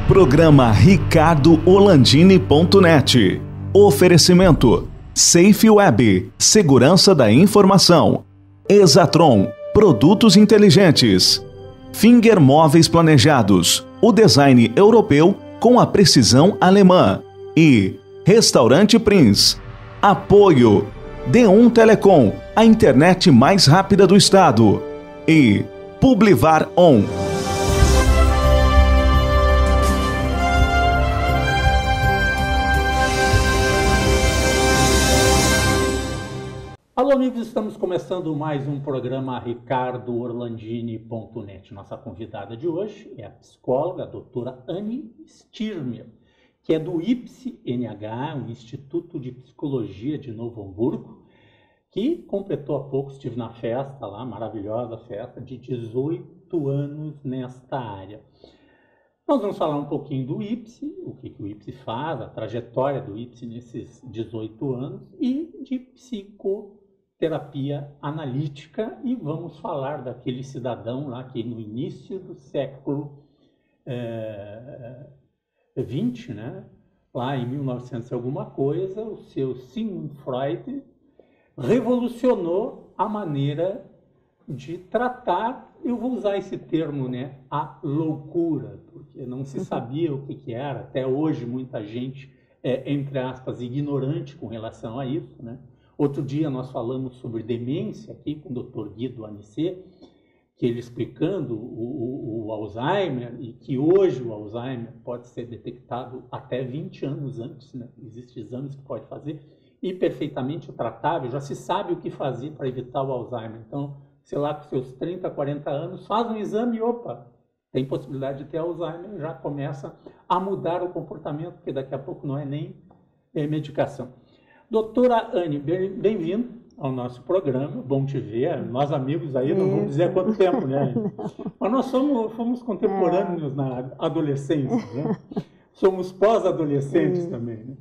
Programa RicardoOlandini.net. Oferecimento Safe Web, segurança da informação. Exatron, produtos inteligentes. Finger Móveis Planejados, o design europeu com a precisão alemã. E Restaurante Prince. Apoio D1 Telecom, a internet mais rápida do estado. E Publivar On. Alô, amigos, estamos começando mais um programa RicardoOrlandini.net. Nossa convidada de hoje é a psicóloga, a doutora Anne Stirmer, que é do IPSI-NH, o Instituto de Psicologia de Novo Hamburgo, que completou há pouco, estive na festa lá, maravilhosa festa, de 18 anos nesta área. Nós vamos falar um pouquinho do IPSI, o que o IPSI faz, a trajetória do IPSI nesses 18 anos e de psicoterapia analítica, e vamos falar daquele cidadão lá que no início do século XX, né, lá em 1900 alguma coisa, o seu Sigmund Freud revolucionou a maneira de tratar, eu vou usar esse termo, né, a loucura, porque não se sabia o que era, até hoje muita gente é, entre aspas, ignorante com relação a isso, né? Outro dia nós falamos sobre demência aqui com o Dr. Guido Anicet, que ele explicando o Alzheimer, e que hoje o Alzheimer pode ser detectado até 20 anos antes, né? Existem exames que pode fazer, e perfeitamente tratável, já se sabe o que fazer para evitar o Alzheimer. Então, sei lá, com seus 30, 40 anos, faz um exame e, opa, tem possibilidade de ter Alzheimer, já começa a mudar o comportamento, porque daqui a pouco não é nem medicação. Doutora Anne, bem-vindo ao nosso programa, bom te ver, nós amigos aí, não vamos dizer há quanto tempo, né? Mas nós fomos contemporâneos na adolescência, né? Somos pós-adolescentes também, né?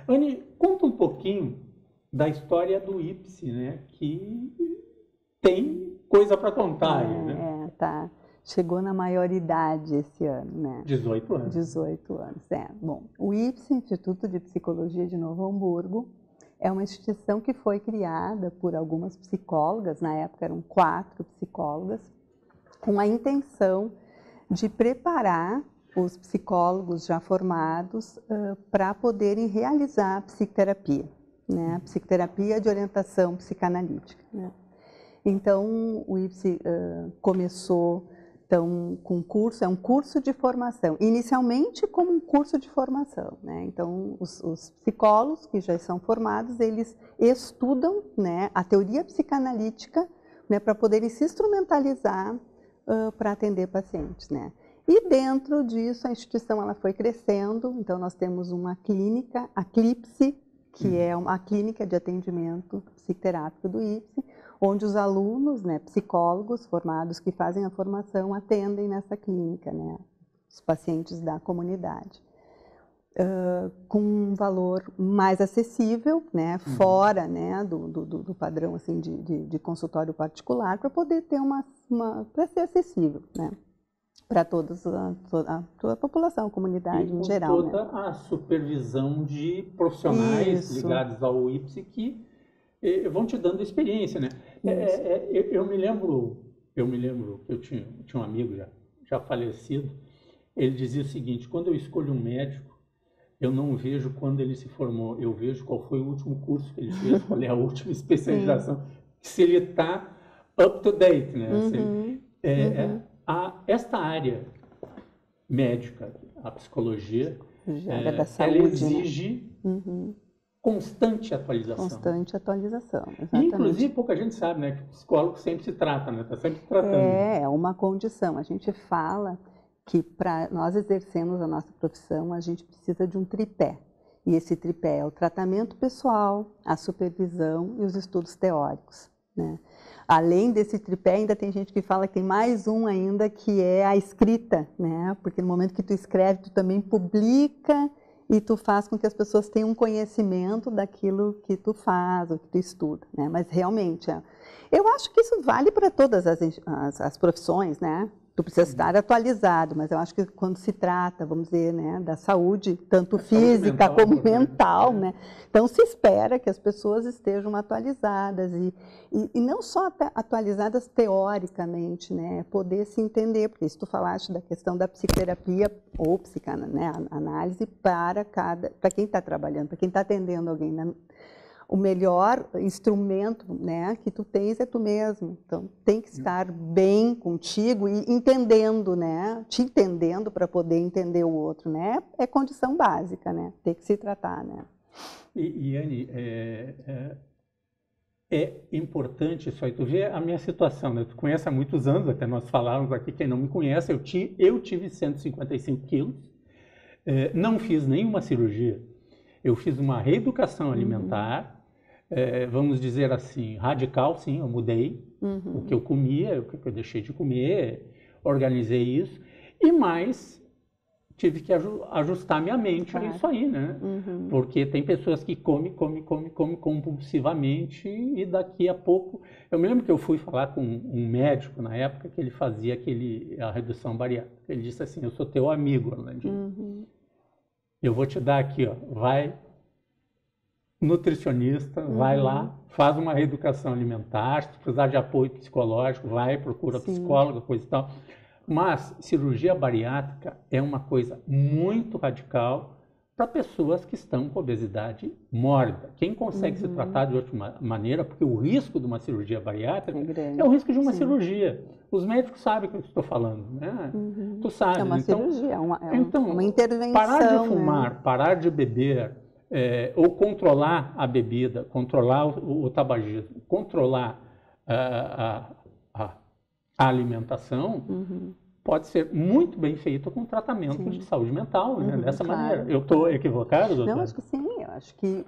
Anne, conta um pouquinho da história do IPSI, né? Que tem coisa para contar aí, né? Tá. Chegou na maioridade esse ano, né? 18 anos. 18 anos, Bom, o IPSI, Instituto de Psicologia de Novo Hamburgo, é uma instituição que foi criada por algumas psicólogas, na época eram 4 psicólogas, com a intenção de preparar os psicólogos já formados para poderem realizar a psicoterapia, né? A psicoterapia de orientação psicanalítica, né? Então, o IPSI começou com um curso, é um curso de formação, inicialmente como um curso de formação, né? Então, os psicólogos que já são formados, eles estudam, né, a teoria psicanalítica, né, para poderem se instrumentalizar para atender pacientes, né? E dentro disso, a instituição ela foi crescendo, então nós temos uma clínica, a CLIPSI, que é uma clínica de atendimento psicoterápico do IPSI, onde os alunos, né, psicólogos formados que fazem a formação atendem nessa clínica, né, os pacientes da comunidade, com um valor mais acessível, né, fora, né, do padrão assim, de consultório particular, para poder ter para ser acessível, né, para toda a população, a comunidade em geral. Toda, né, a supervisão de profissionais ligados ao IPSI que vão te dando experiência, né? Eu me lembro que eu tinha um amigo já falecido, ele dizia o seguinte: quando eu escolho um médico, eu não vejo quando ele se formou, eu vejo qual foi o último curso que ele fez, qual é a última especialização, se ele está up to date, né? Esta área médica, a psicologia, da saúde, ela exige, né, constante atualização. Constante atualização, exatamente. E, inclusive, pouca gente sabe, né, que o psicólogo sempre se trata, né? Está sempre tratando. É uma condição. A gente fala que para nós exercermos a nossa profissão, a gente precisa de um tripé. E esse tripé é o tratamento pessoal, a supervisão e os estudos teóricos, né? Além desse tripé, ainda tem gente que fala que tem mais um ainda, que é a escrita, né? Porque no momento que tu escreve, tu também publica e tu faz com que as pessoas tenham um conhecimento daquilo que tu faz, ou que tu estuda, né? Mas realmente, eu acho que isso vale para todas as profissões, né? tu precisa estar atualizado, mas eu acho que quando se trata, vamos dizer, né, da saúde, tanto física mental, como mental, né? Então se espera que as pessoas estejam atualizadas e não só atualizadas teoricamente, né? Poder se entender, porque se tu falaste da questão da psicoterapia ou análise para quem está trabalhando, para quem está atendendo alguém, né? O melhor instrumento, né, que tu tens é tu mesmo. Então, tem que estar bem contigo e entendendo, né, te entendendo para poder entender o outro, né? É condição básica, né? Tem que se tratar, né? E Anne, é importante isso aí. Tu vê a minha situação, né? Tu conhece há muitos anos, até nós falávamos aqui, quem não me conhece, eu tive 155 quilos, não fiz nenhuma cirurgia, eu fiz uma reeducação alimentar, vamos dizer assim, radical, sim, eu mudei o que eu comia, o que eu deixei de comer, organizei isso, e mais tive que ajustar minha mente a isso aí, né? Porque tem pessoas que comem compulsivamente e daqui a pouco... Eu me lembro que eu fui falar com um médico na época que ele fazia a redução bariátrica. Ele disse assim, eu sou teu amigo, Orlandinho. Eu vou te dar aqui, ó, vai... nutricionista, vai lá, faz uma reeducação alimentar, se precisar de apoio psicológico, vai, procura psicóloga, coisa e tal. Mas cirurgia bariátrica é uma coisa muito radical para pessoas que estão com obesidade mórbida. Quem consegue se tratar de outra maneira, porque o risco de uma cirurgia bariátrica é o risco de uma cirurgia. Os médicos sabem o que eu estou falando, né? Tu sabe. É uma cirurgia, é uma intervenção. Parar de fumar, né? Parar de beber, ou controlar a bebida, controlar o tabagismo, controlar a alimentação, pode ser muito bem feito com tratamento de saúde mental, né? Dessa maneira. Eu estou equivocado, doutor? Não, acho que sim. Eu acho que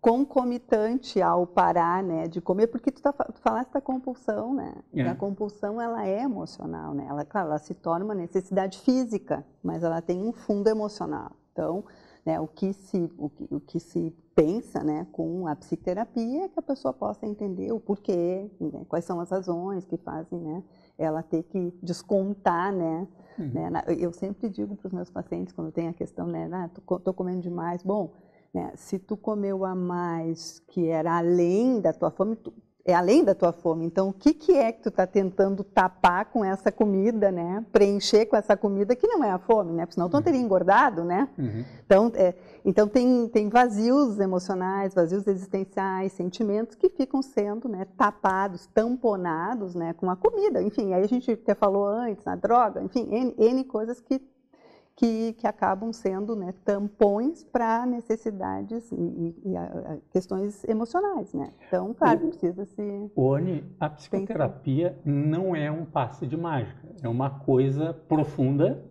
concomitante ao parar, né, de comer, porque tu falaste da compulsão, né? A compulsão, ela é emocional, né? Claro, ela se torna uma necessidade física, mas ela tem um fundo emocional. Então, né, o que se pensa, né, com a psicoterapia é que a pessoa possa entender o porquê, né, quais são as razões que fazem, né, ela ter que descontar, né, eu sempre digo para os meus pacientes quando tem a questão, né, tô comendo demais, bom, né, se tu comeu a mais que era além da tua fome, é além da tua fome. Então, o que é que tu está tentando tapar com essa comida, né? Preencher com essa comida que não é a fome, né? Porque senão tu não teria engordado, né? Então tem vazios emocionais, vazios existenciais, sentimentos que ficam sendo, né, tapados, tamponados, né, com a comida. Enfim, aí a gente até falou antes, a droga, enfim, N coisas que acabam sendo, né, tampões para necessidades e questões emocionais, né? Então, claro, precisa se... Oni, a psicoterapia não é um passe de mágica, é uma coisa profunda,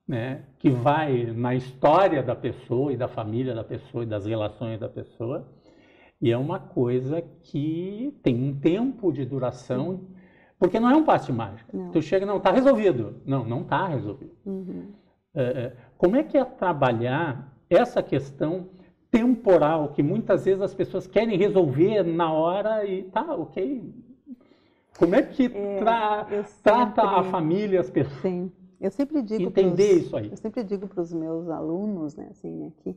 né, que vai na história da pessoa e da família da pessoa e das relações da pessoa, e é uma coisa que tem um tempo de duração, porque não é um passe de mágica. Tu chega, não, está resolvido. Não está resolvido. Como é que é trabalhar essa questão temporal que muitas vezes as pessoas querem resolver na hora e tá, ok. Como é que trata a família, as pessoas? Sim. Eu sempre digo entender isso aí. Eu sempre digo para os meus alunos, né, assim, né, que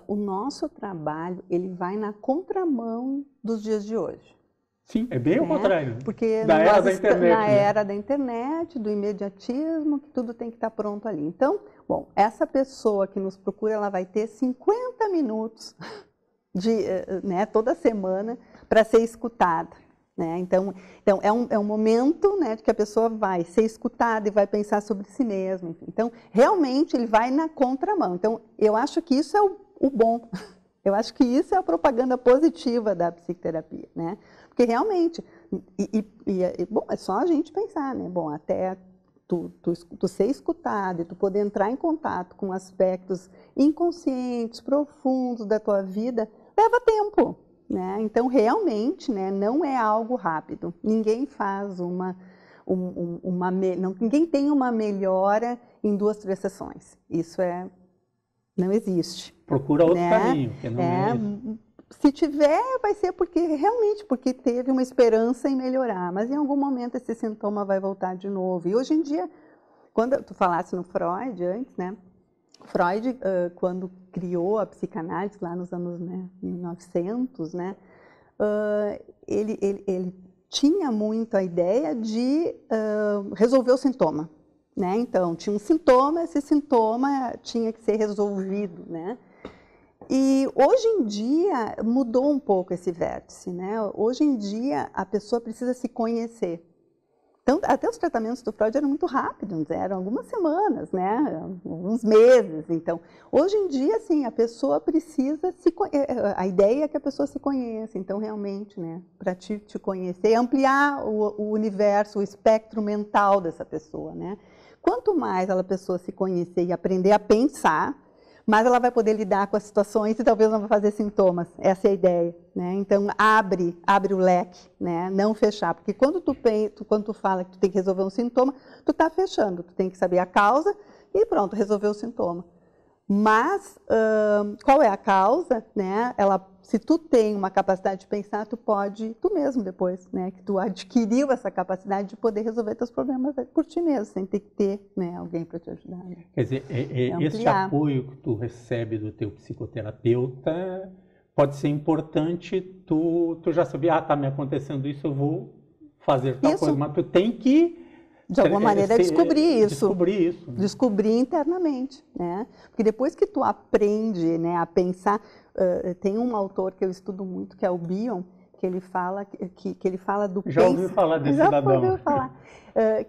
o nosso trabalho ele vai na contramão dos dias de hoje. Sim, é bem o contrário. Porque da era da internet, na era da internet, do imediatismo, que tudo tem que estar pronto ali. Então, bom, essa pessoa que nos procura, ela vai ter 50 minutos né, toda semana para ser escutada. Né? Então é um momento, né, de que a pessoa vai ser escutada e vai pensar sobre si mesma. Enfim. Então, realmente, ele vai na contramão. Então, eu acho que isso é o bom. Eu acho que isso é a propaganda positiva da psicoterapia, né? Porque realmente, bom, é só a gente pensar, né? Bom, até tu ser escutado e tu poder entrar em contato com aspectos inconscientes, profundos da tua vida, leva tempo, né? Então, realmente, né, não é algo rápido. Ninguém faz ninguém tem uma melhora em 2, 3 sessões. Isso não existe. Procura outro caminho, que não é isso. se tiver, vai ser porque teve uma esperança em melhorar, mas em algum momento esse sintoma vai voltar de novo. E hoje em dia, quando tu falasse no Freud antes, né? Freud, quando criou a psicanálise lá nos anos 1900, né? Ele tinha muito a ideia de resolver o sintoma, né? Então, tinha um sintoma, esse sintoma tinha que ser resolvido, né? E hoje em dia mudou um pouco esse vértice, né? Hoje em dia a pessoa precisa se conhecer. Então, até os tratamentos do Freud eram muito rápidos, eram algumas semanas, né? Alguns meses. Então, hoje em dia, sim, a pessoa precisa a ideia é que a pessoa se conheça. Então, realmente, né? Para te conhecer, ampliar o universo, o espectro mental dessa pessoa, né? Quanto mais a pessoa se conhecer e aprender a pensar, mais ela vai poder lidar com as situações e talvez não vai fazer sintomas. Essa é a ideia, né? Então, abre o leque, né? Não fechar. Porque quando tu fala que tu tem que resolver um sintoma, tu está fechando. Tu tem que saber a causa e pronto, resolver o sintoma. Mas, qual é a causa, né? Se tu tem uma capacidade de pensar, tu mesmo depois, né? Que tu adquiriu essa capacidade de poder resolver teus problemas por ti mesmo, sem ter que ter, né, alguém para te ajudar. Né? Quer dizer, esse apoio que tu recebe do teu psicoterapeuta pode ser importante, tu já sabia, tá me acontecendo isso, eu vou fazer tal coisa, mas tu tem que de alguma maneira descobrir isso. Né? Descobrir internamente, né? Porque depois que tu aprende, né, a pensar, tem um autor que eu estudo muito, que é o Bion, que ele fala que ele fala do já ouviu falar desse cidadão? Já ouviu falar.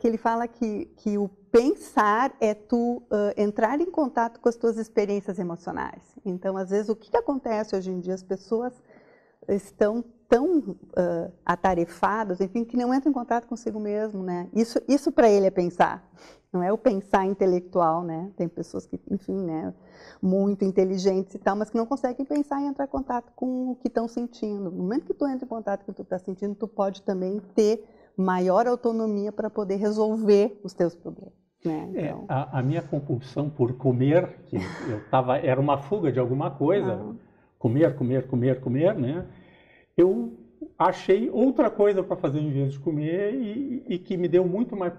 Que ele fala que o pensar é tu entrar em contato com as tuas experiências emocionais. Então, às vezes, o que acontece hoje em dia? As pessoas estão tão atarefadas, enfim, que não entram em contato consigo mesmo, né? Isso para ele é pensar, não é o pensar intelectual, né? Tem pessoas que, enfim, né, muito inteligentes e tal, mas que não conseguem pensar e entrar em contato com o que estão sentindo. No momento que tu entra em contato com o que tu está sentindo, tu pode também ter maior autonomia para poder resolver os teus problemas. Né? Então... a minha compulsão por comer, que era uma fuga de alguma coisa, comer, né? Eu achei outra coisa para fazer em vez de comer e que me deu muito mais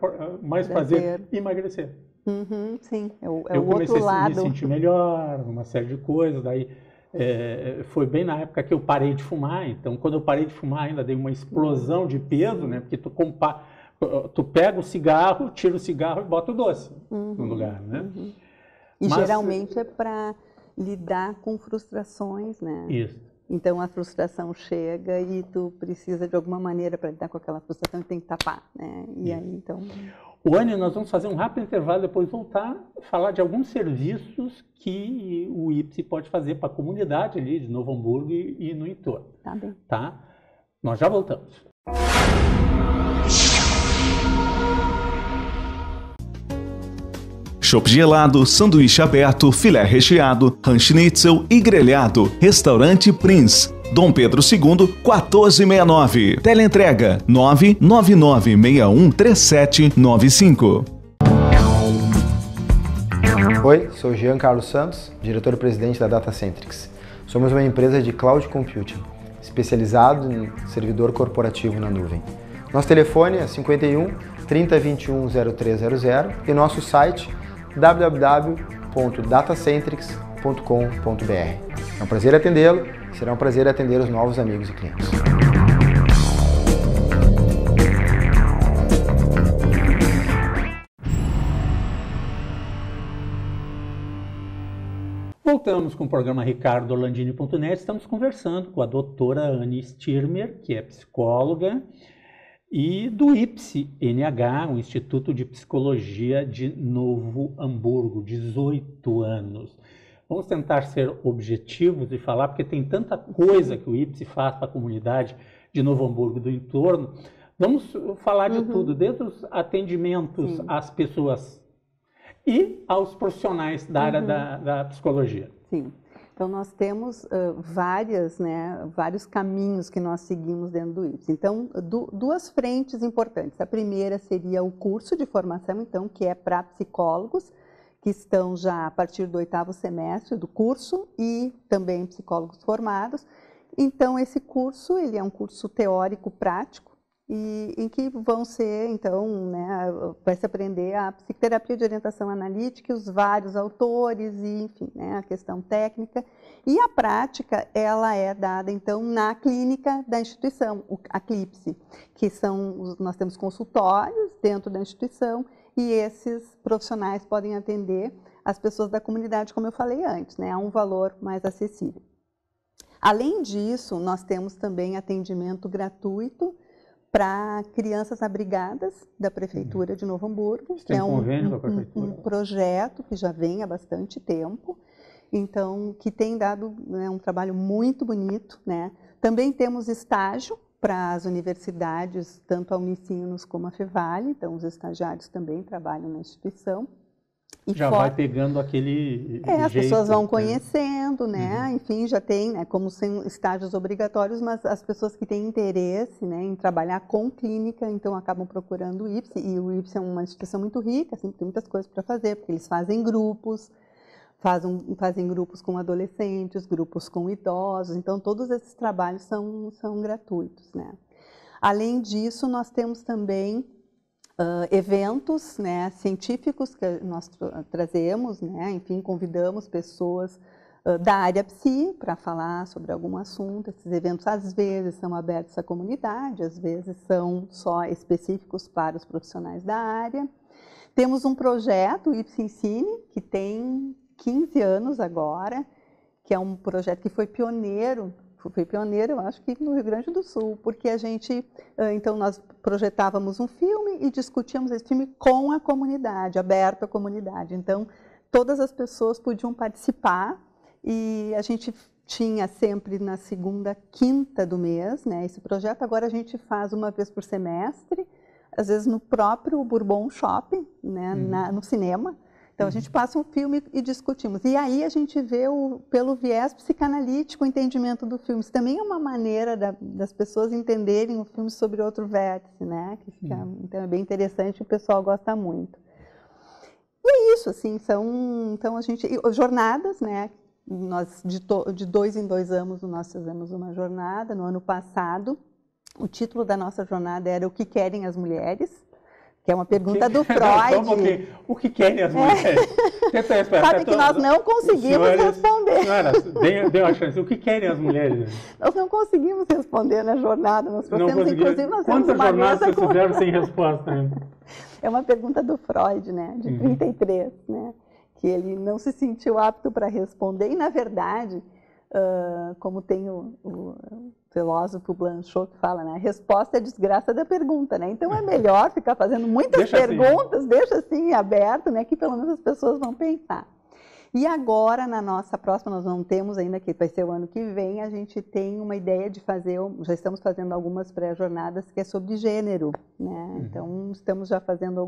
prazer, emagrecer. Uhum, sim, eu o outro lado. Eu comecei a me sentir melhor, uma série de coisas, daí foi bem na época que eu parei de fumar, então quando eu parei de fumar ainda dei uma explosão de peso, né? Porque tu pega o cigarro, tira o cigarro e bota o doce no lugar, né? Uhum. E geralmente é para lidar com frustrações, né? Isso. Então a frustração chega e tu precisa de alguma maneira para lidar com aquela frustração e tem que tapar, né? E aí então... Wânia, nós vamos fazer um rápido intervalo, depois voltar a falar de alguns serviços que o IPSI pode fazer para a comunidade ali de Novo Hamburgo e no entorno. Tá bem. Tá? Nós já voltamos. Chopp gelado, sanduíche aberto, filé recheado, ranch-schnitzel e grelhado. Restaurante Prince, Dom Pedro II, 1469. Teleentrega 999613795. Oi, sou Jean Carlos Santos, diretor-presidente da Datacentrix. Somos uma empresa de cloud computing, especializado em servidor corporativo na nuvem. Nosso telefone é 51 3021 0300 e nosso site www.datacentrix.com.br. É um prazer atendê-lo, será um prazer atender os novos amigos e clientes. Voltamos com o programa ricardolandini.net. Estamos conversando com a doutora Anne Stirmer, que é psicóloga, e do IPSI-NH, o Instituto de Psicologia de Novo Hamburgo, 18 anos. Vamos tentar ser objetivos e falar, porque tem tanta coisa que o IPSI faz para a comunidade de Novo Hamburgo e do entorno. Vamos falar de tudo, desde os atendimentos às pessoas e aos profissionais da área da psicologia. Sim. Então, nós temos vários caminhos que nós seguimos dentro do IPSI. Então, duas frentes importantes. A primeira seria o curso de formação, então, que é para psicólogos, que estão já a partir do 8º semestre do curso, e também psicólogos formados, Então, esse curso, ele é um curso teórico-prático, e em que vão ser, então, né, vai se aprender a psicoterapia de orientação analítica, os vários autores, e, enfim, né, a questão técnica. E a prática, ela é dada, então, na clínica da instituição, a CLIPSE, que são, nós temos consultórios dentro da instituição, e esses profissionais podem atender as pessoas da comunidade, como eu falei antes, né, a um valor mais acessível. Além disso, nós temos também atendimento gratuito para crianças abrigadas da Prefeitura de Novo Hamburgo. Tem convênio com a Prefeitura? Um projeto que já vem há bastante tempo, então, que tem dado, né, um trabalho muito bonito, né? Também temos estágio para as universidades, tanto a Unicinos como a Fevale, então os estagiários também trabalham na instituição. E já vai pegando aquele as jeito, pessoas vão conhecendo, né? Enfim, já tem, né, como são estágios obrigatórios, mas as pessoas que têm interesse, né, em trabalhar com clínica, então acabam procurando o IPSE, e o IPSE é uma instituição muito rica, assim, tem muitas coisas para fazer, porque eles fazem grupos, fazem grupos com adolescentes, grupos com idosos, então todos esses trabalhos são gratuitos, né? Além disso, nós temos também eventos, né, científicos que nós trazemos, né, enfim, convidamos pessoas da área psi para falar sobre algum assunto. Esses eventos às vezes são abertos à comunidade, às vezes são só específicos para os profissionais da área. Temos um projeto, o IPSE Ensine, que tem 15 anos agora, que é um projeto que foi pioneiro, eu acho que no Rio Grande do Sul, porque a gente, então nós projetávamos um filme e discutíamos esse filme com a comunidade, aberto à comunidade. Então, todas as pessoas podiam participar e a gente tinha sempre na segunda quinta do mês, né, esse projeto. Agora a gente faz uma vez por semestre, às vezes no próprio Bourbon Shopping, né, no cinema. Então, a gente passa um filme e discutimos. E aí a gente vê, pelo viés psicanalítico, o entendimento do filme. Isso também é uma maneira das pessoas entenderem o filme sobre outro vértice, né? Que fica, então, é bem interessante, o pessoal gosta muito. E é isso, assim, então, jornadas, né? Nós, de 2 em 2 anos, nós fizemos uma jornada. No ano passado, o título da nossa jornada era O que Querem as Mulheres? Que é uma pergunta do Freud. O que querem as mulheres? Sabe que nós não conseguimos responder. Senhora, dê uma chance. O que querem as mulheres? Nós não conseguimos responder na jornada. Nós trouxemos, inclusive, nós quantas jornadas vocês fizeram sem resposta? É uma pergunta do Freud, né? De 33, né? Que ele não se sentiu apto para responder. E, na verdade, como tem o filósofo Blanchot que fala, né? A resposta é a desgraça da pergunta, né? Então é melhor ficar fazendo muitas perguntas, deixa assim aberto, né? Que pelo menos as pessoas vão pensar. E agora, na nossa próxima, nós não temos ainda, que vai ser o ano que vem, a gente tem uma ideia de fazer, já estamos fazendo algumas pré-jornadas que é sobre gênero, né? Então estamos já fazendo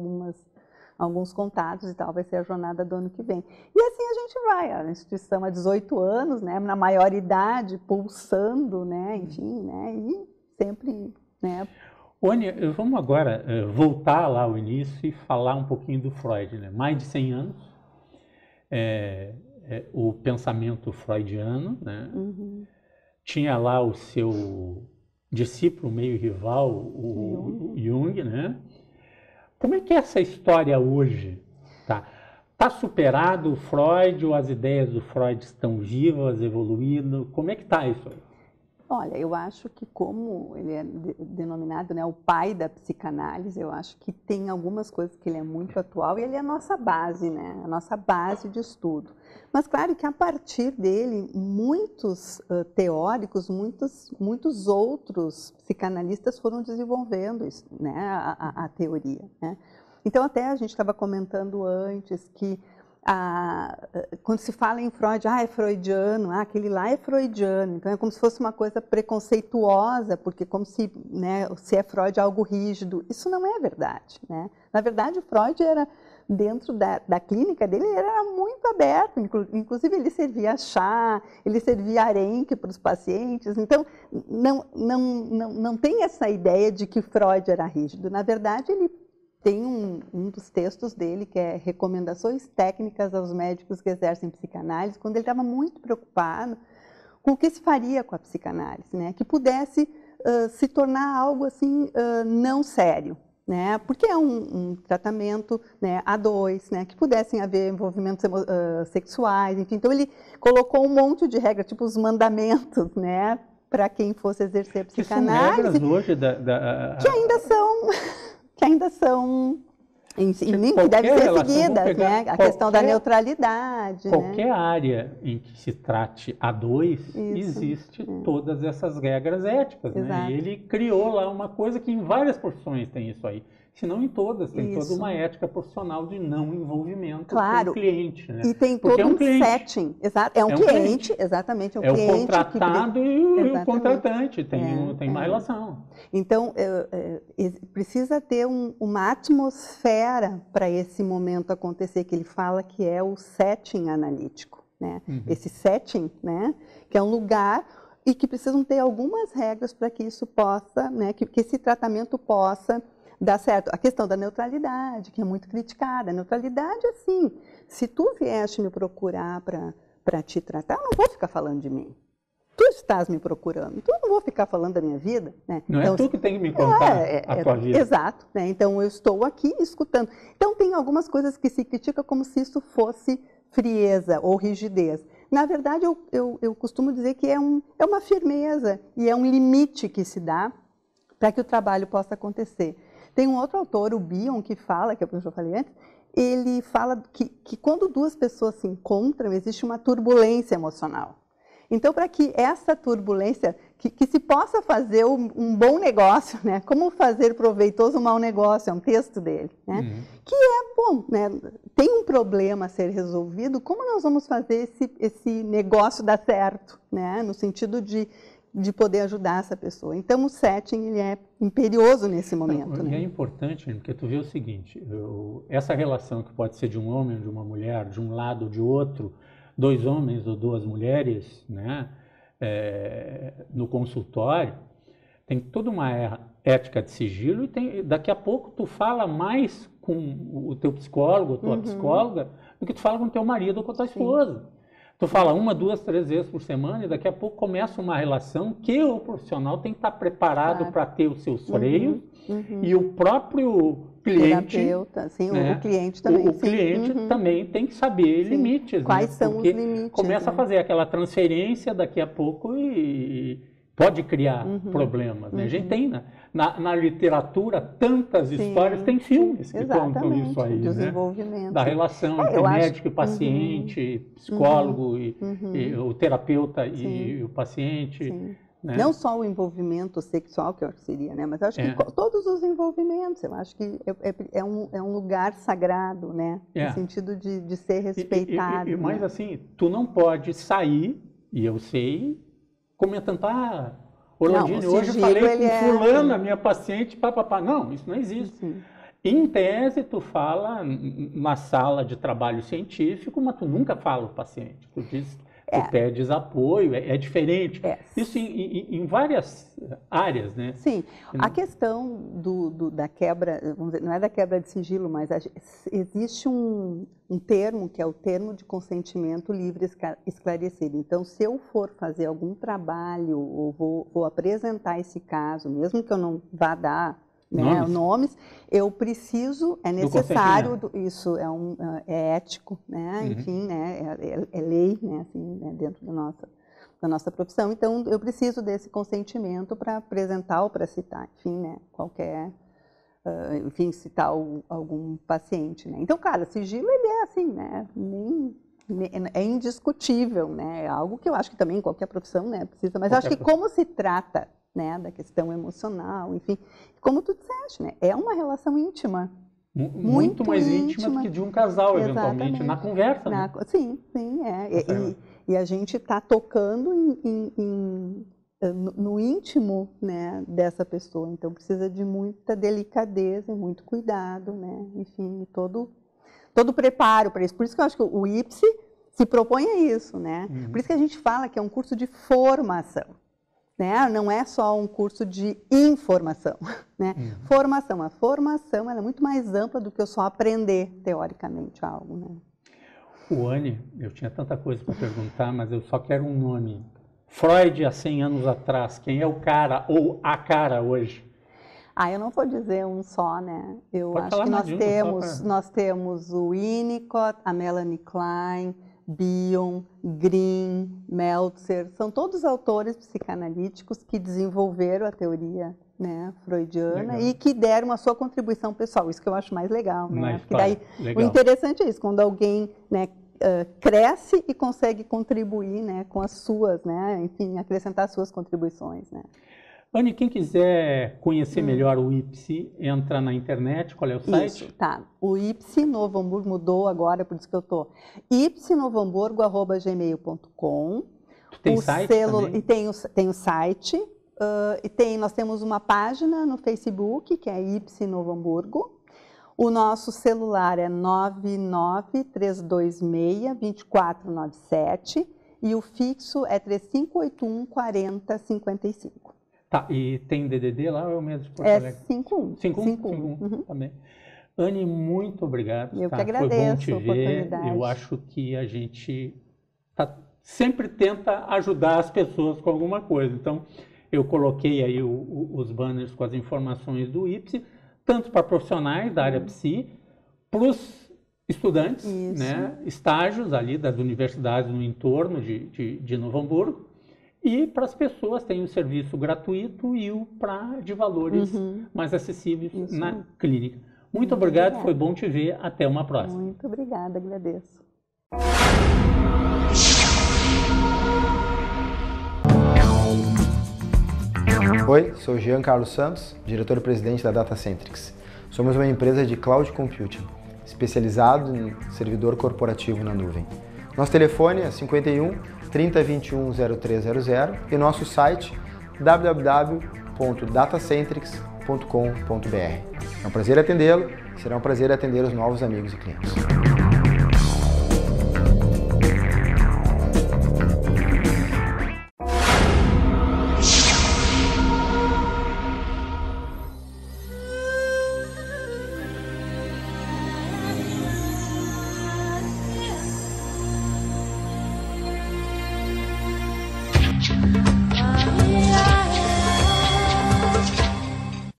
alguns contatos e tal, vai ser a jornada do ano que vem. E assim a gente vai, a instituição há 18 anos, né, na maioridade, pulsando, né, enfim, né, e sempre, né. Ônia, vamos agora voltar lá ao início e falar um pouquinho do Freud, né, mais de 100 anos, o pensamento freudiano, né, tinha lá o seu discípulo meio rival, o Jung, né. Como é que é essa história hoje? Tá superado o Freud ou as ideias do Freud estão vivas, evoluindo? Como é que está isso aí? Olha, eu acho que como ele é denominado, né, o pai da psicanálise, eu acho que tem algumas coisas que ele é muito atual e ele é a nossa base, né, a nossa base de estudo. Mas claro que a partir dele, muitos teóricos, muitos outros psicanalistas foram desenvolvendo isso, né, a teoria, né. Então até a gente estava comentando antes que quando se fala em Freud, é freudiano, aquele lá é freudiano, então é como se fosse uma coisa preconceituosa, porque como se, né, se é Freud algo rígido. Isso não é verdade, né? Na verdade, o Freud era, dentro da clínica dele, ele era muito aberto, inclusive ele servia chá, ele servia arenque para os pacientes, então não tem essa ideia de que Freud era rígido. Na verdade, ele tem um dos textos dele que é Recomendações Técnicas aos Médicos que Exercem Psicanálise, quando ele estava muito preocupado com o que se faria com a psicanálise, né? Que pudesse se tornar algo assim não sério, né? Porque é um tratamento, né, a dois, né? Que pudessem haver envolvimentos sexuais, enfim. Então ele colocou um monte de regras, tipo os mandamentos, né? Para quem fosse exercer a psicanálise. Que são regras hoje que ainda são que devem ser seguidas, né? A questão da neutralidade. Qualquer área em que se trate a dois, existe todas essas regras éticas, né? E ele criou lá uma coisa que em várias profissões tem isso aí. Se não em todas, tem toda uma ética profissional de não envolvimento com o cliente, né? E tem todo um setting. Exato. É um cliente, exatamente. É o contratado e o contratante, tem uma relação. Então, precisa ter uma atmosfera para esse momento acontecer, que ele fala que é o setting analítico, né? Esse setting, né? Que é um lugar e que precisam ter algumas regras para que isso possa, né? Que esse tratamento possa dar certo. A questão da neutralidade, que é muito criticada. A neutralidade, assim, se tu vieste me procurar para te tratar, eu não vou ficar falando de mim. Tu estás me procurando, então eu não vou ficar falando da minha vida, né? Não então, é tu que tem que me contar a tua vida. Exato, né? Então eu estou aqui escutando. Então tem algumas coisas que se critica como se isso fosse frieza ou rigidez. Na verdade, eu costumo dizer que é uma firmeza e é um limite que se dá para que o trabalho possa acontecer. Tem um outro autor, o Bion, que fala, que eu já falei antes, ele fala que quando duas pessoas se encontram, existe uma turbulência emocional. Então, para que essa turbulência, que se possa fazer um bom negócio, né? Como fazer proveitoso um mau negócio, é um texto dele, né? Que é bom, né? Tem um problema a ser resolvido, como nós vamos fazer esse negócio dar certo, né? No sentido de poder ajudar essa pessoa. Então, o setting ele é imperioso nesse momento. E é importante, porque tu vê o seguinte, essa relação que pode ser de um homem ou de uma mulher, de um lado ou de outro, 2 homens ou 2 mulheres, né, no consultório, tem toda uma ética de sigilo e daqui a pouco tu fala mais com o teu psicólogo ou tua psicóloga do que tu fala com o teu marido ou com a tua esposa. Tu fala 1, 2, 3 vezes por semana e daqui a pouco começa uma relação que o profissional tem que estar preparado para ter os seus freios e o próprio cliente, terapeuta, sim, né? O cliente também. O cliente também tem que saber limites. Quais né? são Porque os limites? Começa a fazer aquela transferência daqui a pouco e pode criar problemas. Né? A gente tem na literatura tantas histórias, tem filmes que contam isso aí. Desenvolvimento. Né? Da relação entre médico e paciente, psicólogo e o terapeuta e o paciente. Né? Não só o envolvimento sexual, que eu acho que seria, né? Mas eu acho que todos os envolvimentos, eu acho que é um lugar sagrado, né? No sentido de ser respeitado. E mais assim, tu não pode sair, e eu sei, comentando, Orlandini, hoje eu falei com fulana, minha paciente, papapá. Não, isso não existe. Em tese, tu fala na sala de trabalho científico, mas tu nunca fala o paciente. Tu diz... Tu pedes apoio, é diferente. Isso em várias áreas, né? Sim. A questão da quebra, vamos dizer, não é da quebra de sigilo, mas existe um termo que é o termo de consentimento livre esclarecido. Então, se eu for fazer algum trabalho ou vou apresentar esse caso, mesmo que eu não vá dar nomes, eu preciso, é necessário, isso é ético, né? Enfim, né? É lei, né? Assim, né? Dentro da nossa profissão. Então, eu preciso desse consentimento para apresentar ou para citar, enfim, né? Enfim, citar algum paciente, né? Então, cara, sigilo, ele é assim, né? É indiscutível, né? É algo que eu acho que também qualquer profissão, né, precisa, mas eu acho que como se trata, né, da questão emocional, enfim, como tu disseste, né, é uma relação íntima. Muito mais íntima do que de um casal, eventualmente, na conversa. Né? Sim, e a gente está tocando no íntimo, né, dessa pessoa, então precisa de muita delicadeza e muito cuidado, né, enfim, todo preparo para isso. Por isso que eu acho que o IPSE se propõe a isso, né? Por isso que a gente fala que é um curso de formação. Né? Não é só um curso de informação, né? Formação. A formação ela é muito mais ampla do que eu só aprender teoricamente algo, né? Anne, eu tinha tanta coisa para perguntar, mas eu só quero um nome Freud há 100 anos atrás, quem é o cara ou a cara hoje? Eu não vou dizer um só, né? Eu Pode acho falar que mais de um, nós temos o Winnicott, a Melanie Klein, Bion, Green, Meltzer, são todos autores psicanalíticos que desenvolveram a teoria, né, freudiana. Legal. E que deram a sua contribuição pessoal, isso que eu acho mais legal, né? Porque daí, o interessante é isso, quando alguém, né, cresce e consegue contribuir, né, com as suas, né, enfim, acrescentar as suas contribuições, né. Anne, quem quiser conhecer melhor o IPSI, entra na internet, qual é o site? Isso, tá. O IPSI Novo Hamburgo mudou agora, por isso que eu tô. ipsinovohamburgo@gmail.com. Tem site também? E tem o site, nós temos uma página no Facebook, que é IPSI Novo Hamburgo. O nosso celular é 99326-2497 e o fixo é 3581 4055. Tá, e tem DDD lá ou é o mesmo de Porto Alegre? 51. 51, também. Anne, muito obrigado. Eu que agradeço. Foi bom te ver. Eu acho que a gente sempre tenta ajudar as pessoas com alguma coisa. Então, eu coloquei aí os banners com as informações do IPSI, tanto para profissionais da área psi, para os estudantes, né, estágios ali das universidades no entorno de Novo Hamburgo, e para as pessoas tem o serviço gratuito e o de valores mais acessíveis na clínica. Muito obrigado, foi bom te ver. Até uma próxima. Muito obrigada, agradeço. Oi, sou Jean Carlos Santos, diretor-presidente da Datacentrics. Somos uma empresa de cloud computing, especializado em servidor corporativo na nuvem. Nosso telefone é 51 3021 0300 e nosso site www.datacentrics.com.br. É um prazer atendê-lo, será um prazer atender os novos amigos e clientes. Thank you.